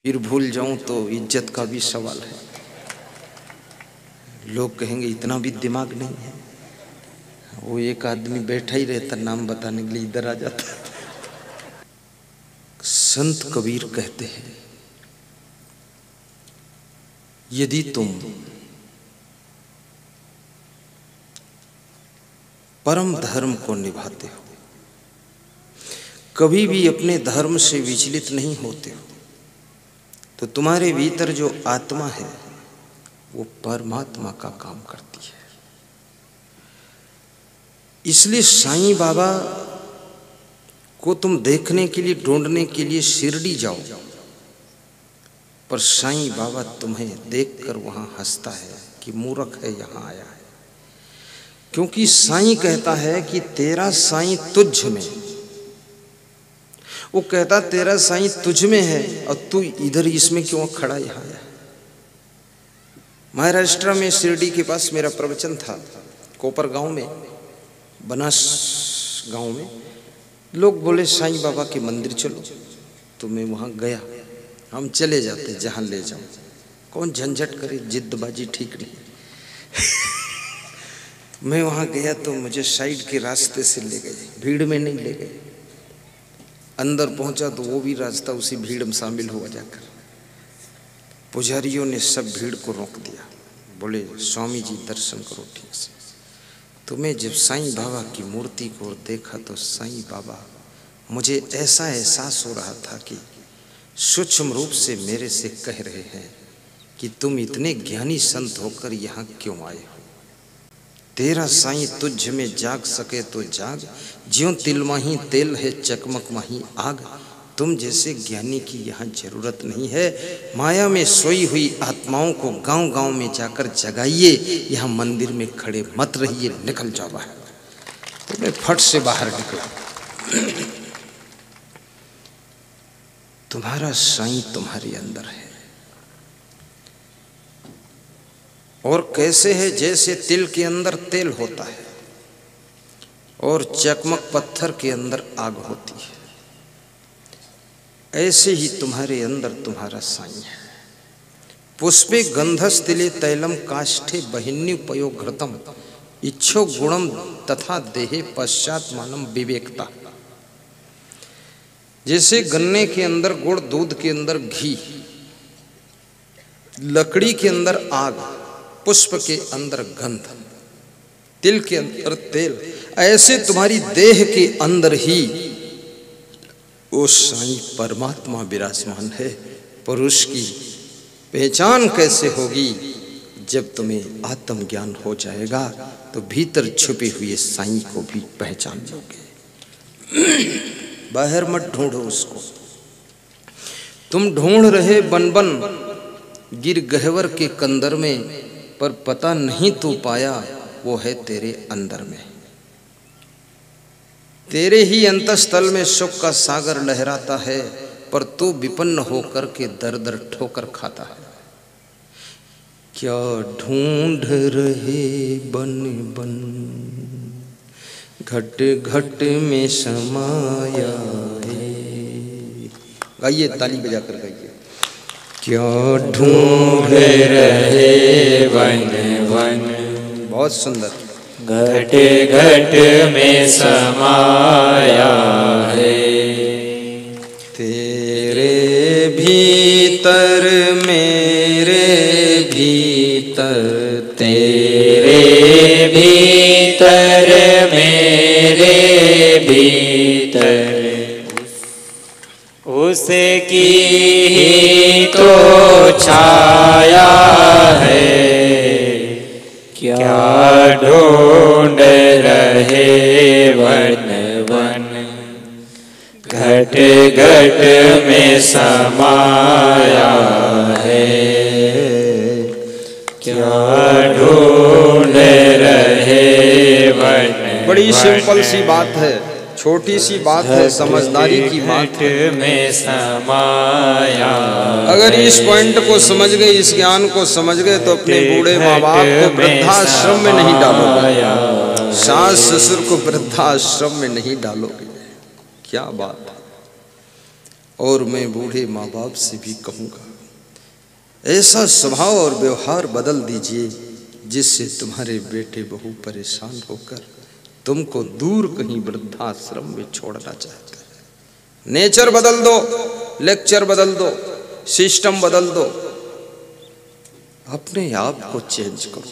फिर भूल जाऊं तो इज्जत का भी सवाल है। लोग कहेंगे इतना भी दिमाग नहीं है। वो एक आदमी बैठा ही रहता, नाम बताने के लिए इधर आ जाता। संत कबीर कहते हैं, यदि तुम परम धर्म को निभाते हो, कभी भी अपने धर्म से विचलित नहीं होते हो, तो तुम्हारे भीतर जो आत्मा है वो परमात्मा का काम करती है। इसलिए साईं बाबा को तुम देखने के लिए, ढूंढने के लिए शिरडी जाओ, पर साईं बाबा तुम्हें देखकर वहां हंसता है कि मूर्ख है यहां आया है। क्योंकि साईं कहता है कि तेरा साईं तुझ में, वो कहता तेरा साईं तुझ में है और तू इधर इसमें क्यों खड़ा यहां है। महाराष्ट्र में शिरडी के पास मेरा प्रवचन था, कोपर गांव में, बनास गांव में। लोग बोले साईं बाबा के मंदिर चलो, तो मैं वहां गया। हम चले जाते जहां ले जाओ, कौन झंझट करे, जिद्दबाजी ठीक नहीं। मैं वहां गया तो मुझे साइड के रास्ते से ले गए, भीड़ में नहीं ले गए। अंदर पहुंचा तो वो भी रास्ता उसी भीड़ में शामिल हुआ जाकर। पुजारियों ने सब भीड़ को रोक दिया, बोले स्वामी जी दर्शन करो ठीक से। तो मैं जब साईं बाबा की मूर्ति को देखा तो साईं बाबा, मुझे ऐसा एहसास हो रहा था कि सूक्ष्म रूप से मेरे से कह रहे हैं कि तुम इतने ज्ञानी संत होकर यहाँ क्यों आए हो। तेरा साईं तुझ में जाग सके तो जाग, ज्यों तिल माही तेल है चकमक माही आग। तुम जैसे ज्ञानी की यहाँ जरूरत नहीं है। माया में सोई हुई आत्माओं को गांव गांव में जाकर जगाइए, यहाँ मंदिर में खड़े मत रहिए, निकल जाओ बाहर। तो मैं फट से बाहर निकला। तुम्हारा साईं तुम्हारे अंदर है, और कैसे है, जैसे तिल के अंदर तेल होता है और चकमक पत्थर के अंदर आग होती है, ऐसे ही तुम्हारे अंदर तुम्हारा साईं है। पुष्पे गंधस्तिले तैलम काष्ठे बहिन्युपयो घृतम इच्छो गुणम तथा देहे पश्चात मानम विवेकता। जैसे गन्ने के अंदर गुड़, दूध के अंदर घी, लकड़ी के अंदर आग, पुष्प के अंदर गंध, तिल के अंदर तेल, ऐसे तुम्हारी देह के अंदर ही वो साईं परमात्मा विराजमान है। पुरुष की पहचान कैसे होगी, जब तुम्हें आत्मज्ञान हो जाएगा तो भीतर छुपे हुए साईं को भी पहचान लोगे। बाहर मत ढूंढो उसको। तुम ढूंढ रहे बन बन गिर गहवर के कंदर में, पर पता नहीं तू पाया वो है तेरे अंदर में। तेरे ही अंतस्थल में सुख का सागर लहराता है, पर तू विपन्न होकर के दर दर ठोकर खाता है। क्या ढूंढ रहे बन बन घट घट में समाया है। गाइए, ताली बजाकर गाइए। क्या ढूंढ रहे बन बन, बहुत सुंदर, घट घट में समाया है। तेरे भीतर मेरे भीतर, तेरे भीतर मेरे भीतर, उसकी ही तो छाया है। क्या ढूंढ रहे वन वन, घट घट में समाया है। क्या ढूंढ रहे वन, बड़ी सिंपल सी बात है, छोटी सी बात है, समझदारी की बात में समाया। अगर इस पॉइंट को समझ गए, इस ज्ञान को समझ गए, तो अपने बूढ़े माँ बाप को वृद्धाश्रम में नहीं डालोगे, सास ससुर को वृद्धाश्रम में नहीं डालोगे। क्या बात। और मैं बूढ़े माँ बाप से भी कहूँगा, ऐसा स्वभाव और व्यवहार बदल दीजिए जिससे तुम्हारे बेटे बहू परेशान होकर तुमको दूर कहीं वृद्धाश्रम में छोड़ना चाहते हैं। नेचर बदल दो, लेक्चर बदल दो, सिस्टम बदल दो, अपने आप को चेंज करो।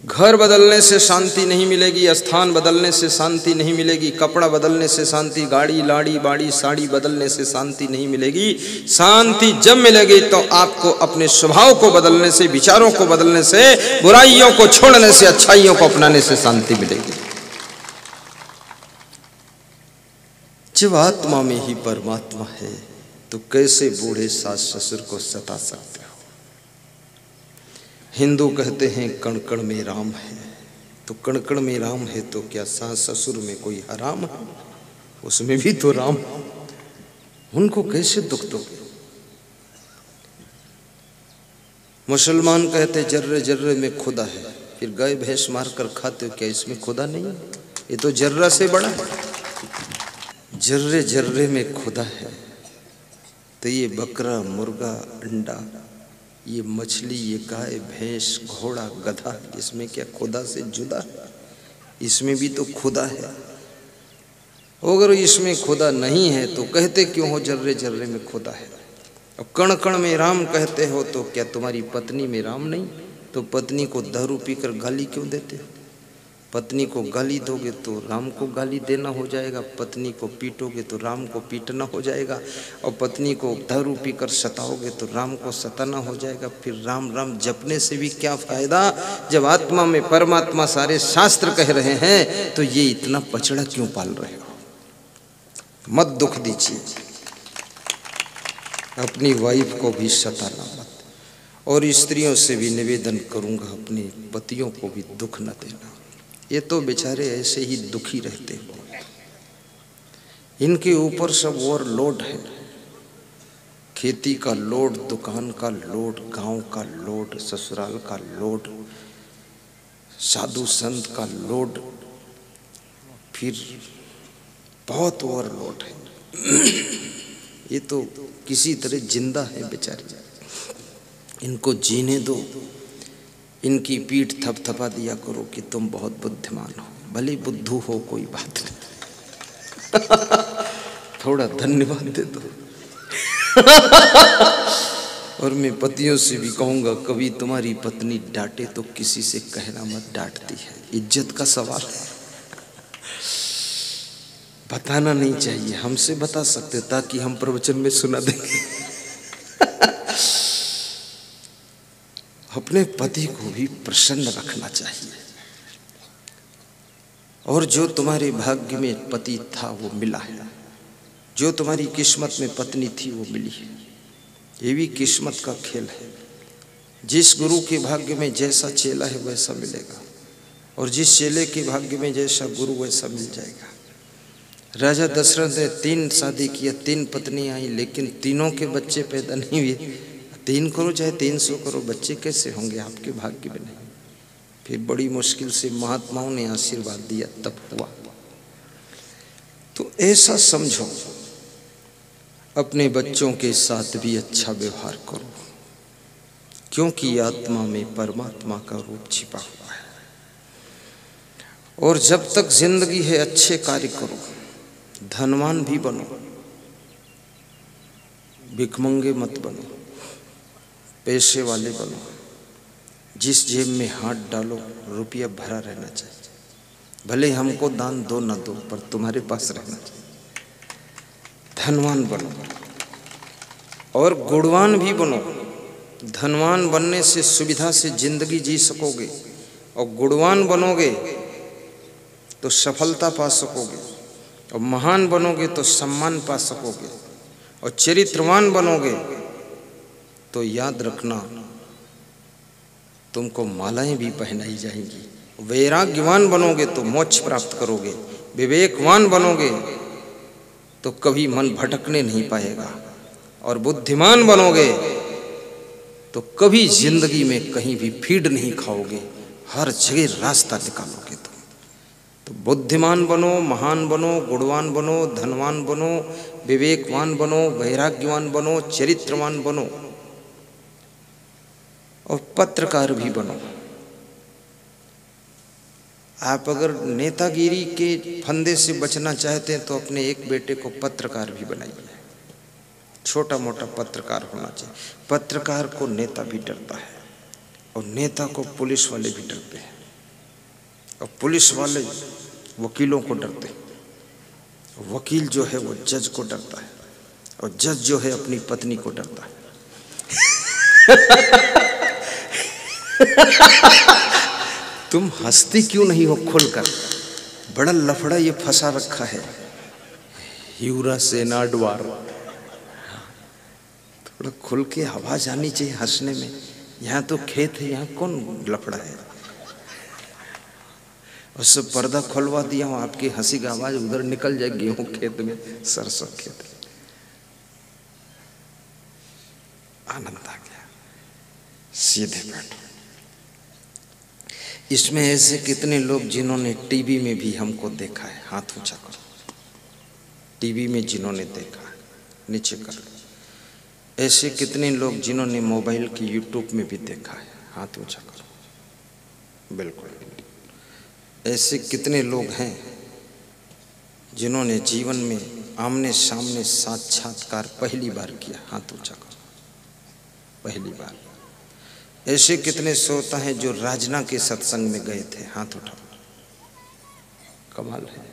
घर बदलने से शांति नहीं मिलेगी, स्थान बदलने से शांति नहीं मिलेगी, कपड़ा बदलने से शांति, गाड़ी लाड़ी बाड़ी साड़ी बदलने से शांति नहीं मिलेगी। शांति जब मिलेगी तो आपको अपने स्वभाव को बदलने से, विचारों को बदलने से, बुराइयों को छोड़ने से, अच्छाइयों को अपनाने से शांति मिलेगी। जब आत्मा में ही परमात्मा है तो कैसे बूढ़े सास ससुर को सता सकते हो। हिंदू कहते हैं कण कण में राम है, तो कण कण में राम है तो क्या सास ससुर में कोई हराम है? उसमें भी तो राम, उनको कैसे दुख दोगे। मुसलमान कहते जर्रे जर्रे में खुदा है, फिर गाय भैंस मार कर खाते हो, क्या इसमें खुदा नहीं है? ये तो जर्रा से बड़ा है। जर्रे जर्रे में खुदा है तो ये बकरा, मुर्गा, अंडा, ये मछली, ये गाय भैंस, घोड़ा, गधा, इसमें क्या खुदा से जुदा है? इसमें भी तो खुदा है। अगर इसमें खुदा नहीं है तो कहते क्यों हो जर्रे जर्रे में खुदा है? अब कण कण में राम कहते हो तो क्या तुम्हारी पत्नी में राम नहीं? तो पत्नी को दारू पीकर गाली क्यों देते हो? पत्नी को गाली दोगे तो राम को गाली देना हो जाएगा, पत्नी को पीटोगे तो राम को पीटना हो जाएगा, और पत्नी को दारू पीकर सताओगे तो राम को सताना हो जाएगा। फिर राम राम जपने से भी क्या फायदा जब आत्मा में परमात्मा सारे शास्त्र कह रहे हैं। तो ये इतना पचड़ा क्यों पाल रहे हो? मत दुख दीजिए, अपनी वाइफ को भी सताना मत। और स्त्रियों से भी निवेदन करूंगा, अपने पतियों को भी दुख न देना। ये तो बेचारे ऐसे ही दुखी रहते हो, इनके ऊपर सब और लोड है। खेती का लोड, दुकान का लोड, गांव का लोड, ससुराल का लोड, साधु संत का लोड, फिर बहुत और लोड है। ये तो किसी तरह जिंदा है बेचारे, इनको जीने दो। इनकी पीठ थपथपा दिया करो कि तुम बहुत बुद्धिमान हो, भले बुद्धू हो कोई बात नहीं। थोड़ा धन्यवाद दे दो। और मैं पतियों से भी कहूंगा, कभी तुम्हारी पत्नी डांटे तो किसी से कहना मत डांटती है, इज्जत का सवाल है। बताना नहीं चाहिए, हमसे बता सकते ताकि हम प्रवचन में सुना देंगे। अपने पति को भी प्रसन्न रखना चाहिए। और जो तुम्हारे भाग्य में पति था वो मिला है, जो तुम्हारी किस्मत में पत्नी थी वो मिली है। ये भी किस्मत का खेल है। जिस गुरु के भाग्य में जैसा चेला है वैसा मिलेगा, और जिस चेले के भाग्य में जैसा गुरु वैसा मिल जाएगा। राजा दशरथ ने 3 शादी किया, 3 पत्नी आई, लेकिन तीनों के बच्चे पैदा नहीं हुए। 3 करो चाहे 300 करो, बच्चे कैसे होंगे? आपके भाग्य में नहीं। फिर बड़ी मुश्किल से महात्माओं ने आशीर्वाद दिया तब हुआ। तो ऐसा समझो, अपने बच्चों के साथ भी अच्छा व्यवहार करो, क्योंकि आत्मा में परमात्मा का रूप छिपा हुआ है। और जब तक जिंदगी है अच्छे कार्य करो, धनवान भी बनो, भिखमंगे मत बनो, पैसे वाले बनो। जिस जेब में हाथ डालो रुपया भरा रहना चाहिए। भले हमको दान दो ना दो, पर तुम्हारे पास रहना चाहिए। धनवान बनो और गुणवान भी बनो। धनवान बनने से सुविधा से जिंदगी जी सकोगे, और गुणवान बनोगे तो सफलता पा सकोगे, और महान बनोगे तो सम्मान पा सकोगे, और चरित्रवान बनोगे तो याद रखना तुमको मालाएं भी पहनाई जाएंगी। वैराग्यवान बनोगे तो मोक्ष प्राप्त करोगे। विवेकवान बनोगे तो कभी मन भटकने नहीं पाएगा, और बुद्धिमान बनोगे तो कभी जिंदगी में कहीं भी फीड नहीं खाओगे, हर जगह रास्ता निकालोगे तुम। तो बुद्धिमान बनो, महान बनो, गुणवान बनो, धनवान बनो, विवेकवान बनो, वैराग्यवान बनो, चरित्रवान बनो और पत्रकार भी बनो। आप अगर नेतागिरी के फंदे से बचना चाहते हैं तो अपने एक बेटे को पत्रकार भी बनाइए। छोटा मोटा पत्रकार होना चाहिए। पत्रकार को नेता भी डरता है और नेता को पुलिस वाले भी डरते हैं और पुलिस वाले वकीलों को डरते हैं। वकील जो है वो जज को डरता है और जज जो है अपनी पत्नी को डरता है। तुम हंसती क्यों नहीं हो खुलकर? बड़ा लफड़ा ये फंसा रखा है यूरा सेनाडवार। थोड़ा खुल के आवाज आनी चाहिए हंसने में। यहाँ तो खेत है, यहाँ कौन लफड़ा है? उससे पर्दा खुलवा दिया हूँ, आपकी हंसी का आवाज उधर निकल जाए गेहूं खेत में, सरसों खेत में। आनंद आ गया। सीधे बैठो। इसमें ऐसे कितने लोग जिन्होंने टीवी में भी हमको देखा है, हाथ ऊंचा करो। टीवी में जिन्होंने देखा है नीचे करो। ऐसे कितने लोग जिन्होंने मोबाइल की यूट्यूब में भी देखा है, हाथ ऊंचा करो। बिल्कुल। ऐसे कितने लोग हैं जिन्होंने जीवन में आमने सामने साक्षात्कार पहली बार किया, हाथ ऊंचा करो। पहली बार। ऐसे कितने श्रोता हैं जो राजना के सत्संग में गए थे, हाथ उठाओ। कमाल है।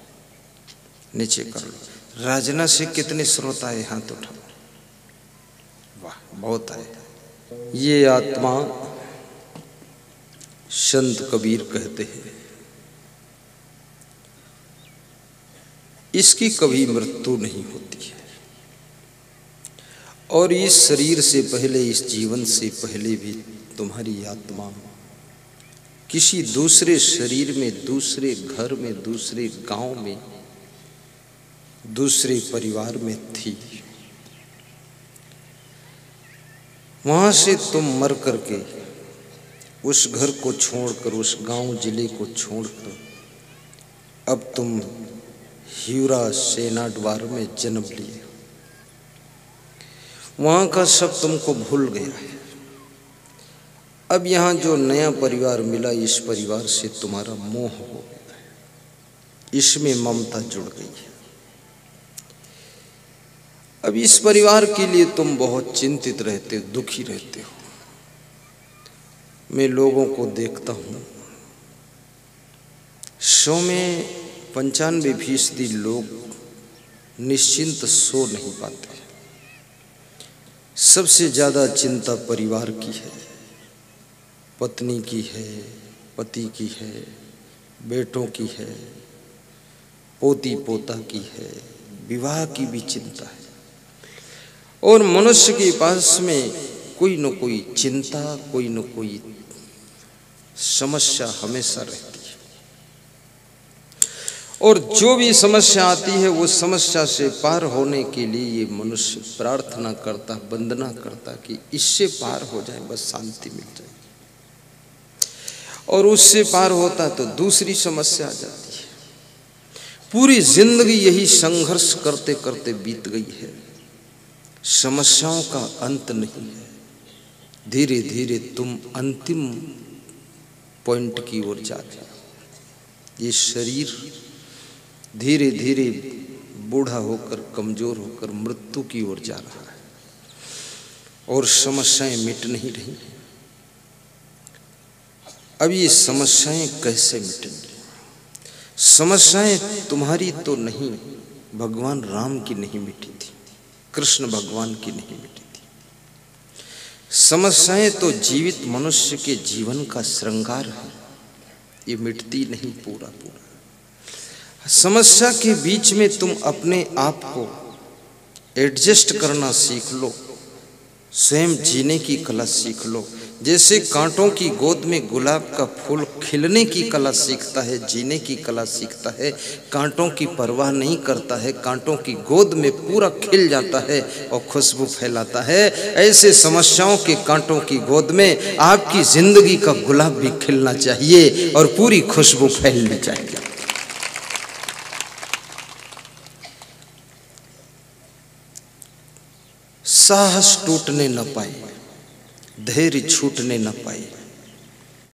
नीचे कर लो। राजना से कितने श्रोता है, हाथ उठाओ। वाह, बहुत है। ये आत्मा संत कबीर कहते हैं इसकी कभी मृत्यु नहीं होती है और इस शरीर से पहले, इस जीवन से पहले भी तुम्हारी आत्मा किसी दूसरे शरीर में, दूसरे घर में, दूसरे गांव में, दूसरे परिवार में थी। वहां से तुम मर करके उस घर को छोड़कर, उस गांव जिले को छोड़कर अब तुम ह्यूरा सेनाडवार में जन्म लिए। वहां का सब तुमको भूल गया है। अब यहाँ जो नया परिवार मिला, इस परिवार से तुम्हारा मोह हो गया है, इसमें ममता जुड़ गई है। अब इस परिवार के लिए तुम बहुत चिंतित रहते हो, दुखी रहते हो। मैं लोगों को देखता हूँ, 100 में 95% लोग निश्चिंत सो नहीं पाते। सबसे ज़्यादा चिंता परिवार की है, पत्नी की है, पति की है, बेटों की है, पोती पोता की है, विवाह की भी चिंता है। और मनुष्य के पास में कोई न कोई चिंता, कोई न कोई समस्या हमेशा रहती है। और जो भी समस्या आती है, वो समस्या से पार होने के लिए ये मनुष्य प्रार्थना करता, वंदना करता कि इससे पार हो जाए, बस शांति मिल जाए। और उससे पार होता तो दूसरी समस्या आ जाती है। पूरी जिंदगी यही संघर्ष करते करते बीत गई है। समस्याओं का अंत नहीं है। धीरे धीरे तुम अंतिम पॉइंट की ओर जाते हो। ये शरीर धीरे धीरे बूढ़ा होकर, कमजोर होकर मृत्यु की ओर जा रहा है और समस्याएं मिट नहीं रही। अब ये समस्याएं कैसे मिटेंगी? समस्याएं तुम्हारी तो नहीं, भगवान राम की नहीं मिटी थी, कृष्ण भगवान की नहीं मिटी थी। समस्याएं तो जीवित मनुष्य के जीवन का श्रृंगार है, ये मिटती नहीं पूरा पूरा। समस्या के बीच में तुम अपने आप को एडजस्ट करना सीख लो, स्वयं जीने की कला सीख लो। जैसे कांटों की गोद में गुलाब का फूल खिलने की कला सीखता है, जीने की कला सीखता है, कांटों की परवाह नहीं करता है, कांटों की गोद में पूरा खिल जाता है और खुशबू फैलाता है। ऐसे समस्याओं के कांटों की गोद में आपकी जिंदगी का गुलाब भी खिलना चाहिए और पूरी खुशबू फैलनी चाहिए। साहस टूटने न पाए, धैर्य छूटने न पाए,